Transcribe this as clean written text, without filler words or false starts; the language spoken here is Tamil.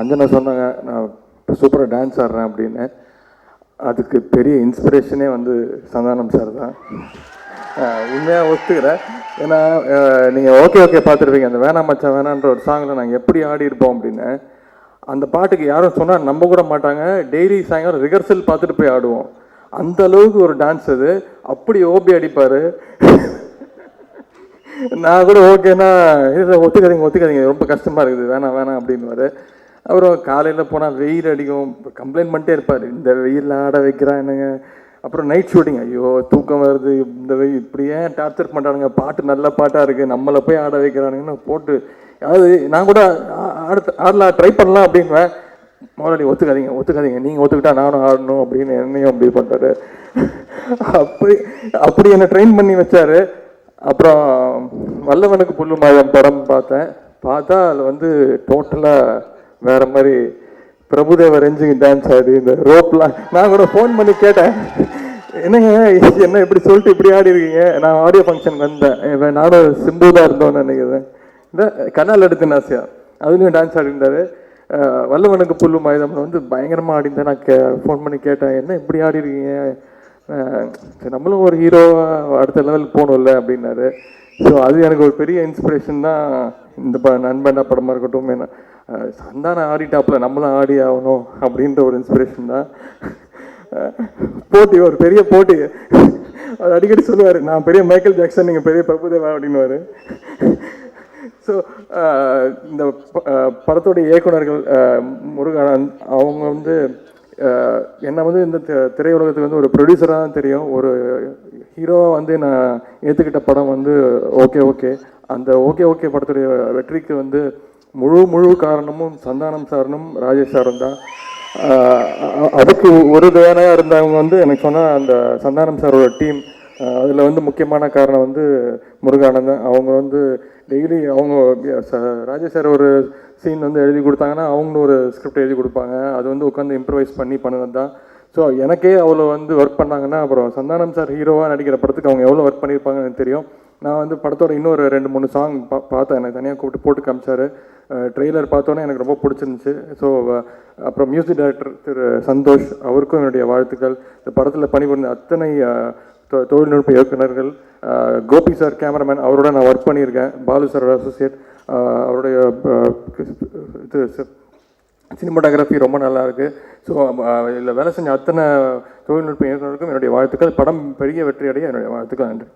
அஞ்சனா சொன்னாங்க நான் சூப்பராக டான்ஸ் ஆடுறேன் அப்படின்னு. அதுக்கு பெரிய இன்ஸ்பிரேஷனே வந்து சந்தானம் சார் தான். உண்மையாக ஒத்துக்கிறேன். ஏன்னா நீங்கள் ஓகே ஓகே பார்த்துருப்பீங்க, அந்த வேணாம் மச்சான் வேணான்ற ஒரு சாங்கில் நாங்கள் எப்படி ஆடி இருப்போம் அப்படின்னு. அந்த பாட்டுக்கு யாரும் சொன்னால் நம்ப கூட மாட்டாங்க. டெய்லி சாயங்காலம் ரிஹர்சல் பார்த்துட்டு போய் ஆடுவோம். அந்த அளவுக்கு ஒரு டான்ஸ் அது. அப்படி ஓபி அடிப்பார். நான் கூட ஓகேண்ணா இல்லை ஒத்துக்காதீங்க ரொம்ப கஷ்டமாக இருக்குது வேணாம் வேணாம் அப்படின்வாரு. அப்புறம் காலையில் போனால் வெயில் அடிக்கும், கம்ப்ளைண்ட் பண்ணிட்டே இருப்பார், இந்த வெயிலில் ஆட வைக்கிறான் என்னங்க. அப்புறம் நைட் ஷூட்டிங், ஐயோ தூக்கம் வருது, இந்த வெயில் இப்படி ஏன் டார்ச்சர் பண்ணுறானுங்க, பாட்டு நல்ல பாட்டாக இருக்குது நம்மளை போய் ஆட வைக்கிறானுங்கன்னு போட்டு. அதாவது நான் கூட ஆடலாம் ட்ரை பண்ணலாம் அப்படின்வேன். முதலாளி ஒத்துக்காதீங்க நீங்கள் ஒத்துக்கிட்டா நானும் ஆடணும் அப்படின்னு என்னையும் அப்படி பண்ணுறாரு. அப்படி என்னை ட்ரெயின் பண்ணி வச்சார். அப்புறம் வல்லவனுக்கு புல்லு மாயம் படம் பார்த்தா அதில் வந்து டோட்டலாக வேற மாதிரி பிரபுதேவ ரேஞ்சுக்கு டான்ஸ் ஆடி இந்த ரோப்லாம். நான் கூட ஃபோன் பண்ணி கேட்டேன், என்னங்க என்ன இப்படி சொல்லிட்டு இப்படி ஆடி இருக்கீங்க. நான் ஆடியோ ஃபங்க்ஷன் வந்தேன், நானும் சிம்பு தான் இருந்தோன்னு நினைக்கிறேன். இந்த கண்ணால் எடுத்து நாசியா அதுலேயும் டான்ஸ் ஆடிருந்தாரு. வல்லவனுக்கு புல்லு மாயுதம்ல வந்து பயங்கரமாக ஆடிருந்தேன். நான் ஃபோன் பண்ணி கேட்டேன், என்ன இப்படி ஆடி இருக்கீங்க, நம்மளும் ஒரு ஹீரோவாக அடுத்த லெவலுக்கு போகணும்ல அப்படின்னாரு. ஸோ அது எனக்கு ஒரு பெரிய இன்ஸ்பிரேஷன் தான். இந்த நண்பண்ணா படமாக இருக்கட்டும், என்ன சந்தானம் ஆடிட்டாப்பில் நம்மளும் ஆடி ஆகணும் அப்படின்ற ஒரு இன்ஸ்பிரேஷன் தான். போட்டி, ஒரு பெரிய போட்டி. அவர் அடிக்கடி சொல்லுவார், நான் பெரிய மைக்கேல் ஜாக்சன், நீங்கள் பெரிய பிரபுதேவா அப்படின்னுவார். ஸோ இந்த படத்தோடைய இயக்குனர்கள் முருகானந்த் அவங்க வந்து என்னை வந்து இந்த திரையுலகத்துக்கு வந்து ஒரு ப்ரொடியூசராக தான் தெரியும். ஒரு ஹீரோவாக வந்து நான் ஏற்றுக்கிட்ட படம் வந்து ஓகே. அந்த ஓகே படத்துடைய வெற்றிக்கு வந்து முழு காரணமும் சந்தானம் சாரனும் ராஜேஷ் சாரும் தான். அதுக்கு ஒரு வேலையாக இருந்தவங்க வந்து எனக்கு சொன்னால் அந்த சந்தானம் சாரோட டீம். அதில் வந்து முக்கியமான காரணம் வந்து முருகானந்தன். அவங்க வந்து டெய்லி அவங்க ராஜேஷ் சார் ஒரு சீன் வந்து எழுதி கொடுத்தாங்கன்னா அவங்களும் ஒரு ஸ்கிரிப்ட் எழுதி கொடுப்பாங்க. அது வந்து உட்காந்து இம்ப்ரவைஸ் பண்ணி பண்ணினது தான். ஸோ எனக்கே அவ்வளோ வந்து ஒர்க் பண்ணாங்கன்னா அப்புறம் சந்தானம் சார் ஹீரோவாக நடிக்கிற படத்துக்கு அவங்க எவ்வளோ ஒர்க் பண்ணியிருப்பாங்கன்னு எனக்கு தெரியும். நான் வந்து படத்தோட இன்னொரு 2-3 சாங் பார்த்தேன், எனக்கு தனியாக கூப்பிட்டு போட்டு காமிச்சார். ட்ரெய்லர் பார்த்தோன்னே எனக்கு ரொம்ப பிடிச்சிருந்துச்சு. ஸோ அப்புறம் மியூசிக் டைரக்டர் திரு சந்தோஷ், அவருக்கும் என்னுடைய வாழ்த்துக்கள். இந்த படத்தில் பணிபுரிந்த அத்தனை தொழில்நுட்ப இயக்குநர்கள், கோபி சார் கேமராமேன், அவரோட நான் ஒர்க் பண்ணியிருக்கேன். பாலு சார் அசோசியேட், அவருடைய இது சினிமாட்டோகிராஃபி ரொம்ப நல்லாயிருக்கு. ஸோ இதில் வேலை செஞ்ச அத்தனை தொழில்நுட்ப இயக்குநர்களுக்கும் என்னுடைய வாழ்த்துக்கள். படம் பெரிய வெற்றி அடைய என்னுடைய வாழ்த்துக்கள். நன்றி.